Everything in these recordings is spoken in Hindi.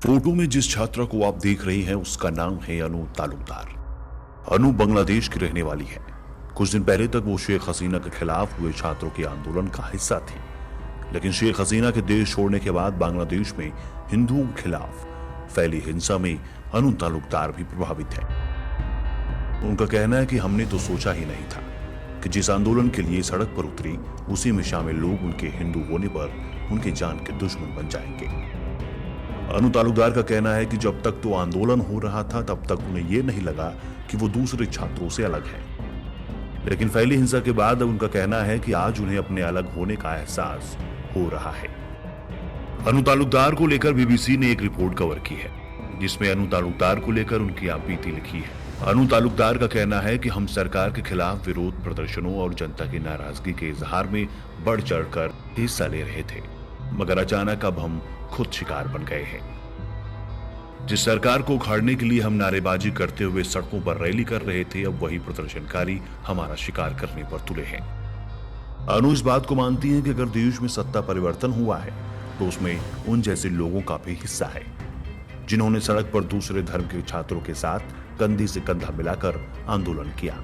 फोटो में जिस छात्रा को आप देख रही हैं उसका नाम है अनु तालुकदार। अनु बांग्लादेश की रहने वाली है। कुछ दिन पहले तक वो शेख हसीना के खिलाफ हुए छात्रों के आंदोलन का हिस्सा थी, लेकिन शेख हसीना के देश छोड़ने के बाद बांग्लादेश में हिंदुओं के खिलाफ फैली हिंसा में अनु तालुकदार भी प्रभावित है। उनका कहना है कि हमने तो सोचा ही नहीं था कि जिस आंदोलन के लिए सड़क पर उतरी उसी में शामिल लोग उनके हिंदू होने पर उनके जान के दुश्मन बन जाएंगे। अनु तालुकदार का कहना है कि जब तक तो आंदोलन हो रहा था तब तक उन्हें यह नहीं लगा कि वो दूसरे छात्रों से अलग है, लेकिन फैली हिंसा के बाद उनका कहना है कि आज उन्हें अपने अलग होने का एहसास हो रहा है। अनु तालुकदार को लेकर बीबीसी ने एक रिपोर्ट कवर की है, जिसमें अनु तालुकदार को लेकर उनकी आप बीती लिखी है। अनु तालुकदार का कहना है कि हम सरकार के खिलाफ विरोध प्रदर्शनों और जनता की नाराजगी के इजहार में बढ़ चढ़कर हिस्सा ले रहे थे, मगर अचानक अब हम खुद शिकार बन गए हैं। जिस सरकार को उखाड़ने के लिए हम नारेबाजी करते हुए सड़कों पर रैली कर रहे थे, अब वही प्रदर्शनकारी हमारा शिकार करने पर तुले हैं। अनु इस बात को मानती हैं कि अगर देश में सत्ता परिवर्तन हुआ है तो उसमें उन जैसे लोगों का भी हिस्सा है, जिन्होंने सड़क पर दूसरे धर्म के छात्रों के साथ कंधे से कंधा मिलाकर आंदोलन किया।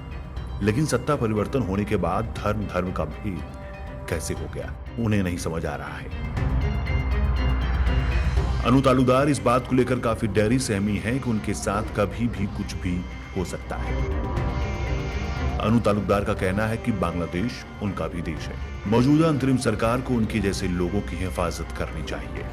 लेकिन सत्ता परिवर्तन होने के बाद धर्म का भेद कैसे हो गया, उन्हें नहीं समझ आ रहा है। अनु तालुकदार इस बात को लेकर काफी डरी सहमी है कि उनके साथ कभी भी कुछ भी हो सकता है। अनु तालुकदार का कहना है कि बांग्लादेश उनका भी देश है। मौजूदा अंतरिम सरकार को उनके जैसे लोगों की हिफाजत करनी चाहिए।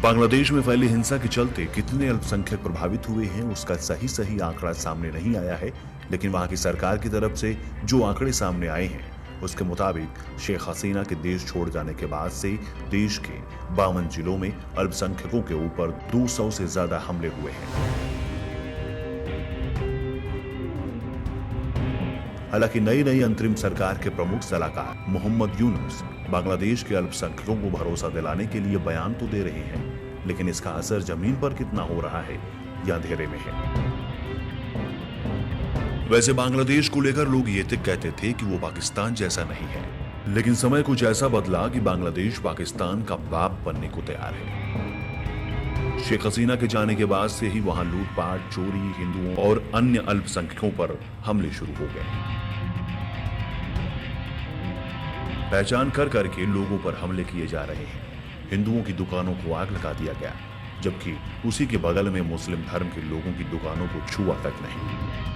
बांग्लादेश में फैली हिंसा के चलते कितने अल्पसंख्यक प्रभावित हुए हैं उसका सही आंकड़ा सामने नहीं आया है, लेकिन वहां की सरकार की तरफ से जो आंकड़े सामने आए हैं उसके मुताबिक शेख हसीना के देश छोड़ जाने के बाद से देश के 52 जिलों में अल्पसंख्यकों के ऊपर 200 से ज्यादा हमले हुए हैं। हालांकि नई अंतरिम सरकार के प्रमुख सलाहकार मोहम्मद यूनुस बांग्लादेश के अल्पसंख्यकों को भरोसा दिलाने के लिए बयान तो दे रहे हैं, लेकिन इसका असर जमीन पर कितना हो रहा है यह अंधेरे में है। वैसे बांग्लादेश को लेकर लोग ये तक कहते थे कि वो पाकिस्तान जैसा नहीं है, लेकिन समय कुछ ऐसा बदला कि बांग्लादेश पाकिस्तान का बाप बनने को तैयार है। शेख हसीना के जाने के बाद से ही वहां लूटपाट, चोरी, हिंदुओं और अन्य अल्पसंख्यकों पर हमले शुरू हो गए। पहचान कर करके लोगों पर हमले किए जा रहे हैं। हिंदुओं की दुकानों को आग लगा दिया गया, जबकि उसी के बगल में मुस्लिम धर्म के लोगों की दुकानों को छुआ तक नहीं।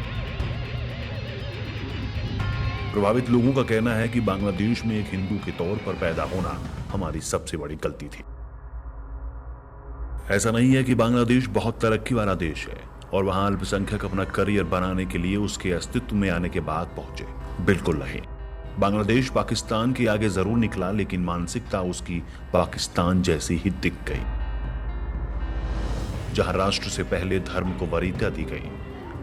प्रभावित लोगों का कहना है कि बांग्लादेश में एक हिंदू के तौर पर पैदा होना हमारी सबसे बड़ी गलती थी। ऐसा नहीं है कि बांग्लादेश बहुत तरक्की वाला देश है और वहां अल्पसंख्यक अपना करियर बनाने के लिए उसके अस्तित्व में आने के बाद पहुंचे। बिल्कुल नहीं। बांग्लादेश पाकिस्तान के आगे जरूर निकला, लेकिन मानसिकता उसकी पाकिस्तान जैसी ही दिख गई, जहां राष्ट्र से पहले धर्म को वरीयता दी गई।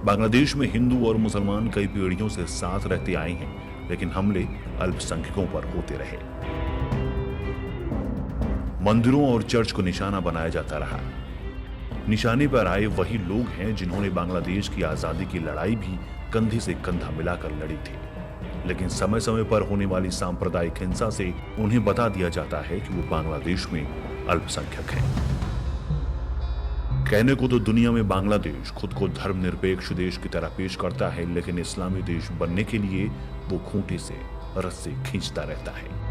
बांग्लादेश में हिंदू और मुसलमान कई पीढ़ियों से साथ रहते आए हैं, लेकिन हमले अल्पसंख्यकों पर होते रहे। मंदिरों और चर्च को निशाना बनाया जाता रहा। निशाने पर आए वही लोग हैं जिन्होंने बांग्लादेश की आजादी की लड़ाई भी कंधे से कंधा मिलाकर लड़ी थी, लेकिन समय समय पर होने वाली सांप्रदायिक हिंसा से उन्हें बता दिया जाता है कि वो बांग्लादेश में अल्पसंख्यक हैं। कहने को तो दुनिया में बांग्लादेश खुद को धर्मनिरपेक्ष देश की तरह पेश करता है, लेकिन इस्लामी देश बनने के लिए वो खूंटे से रस्सी खींचता रहता है।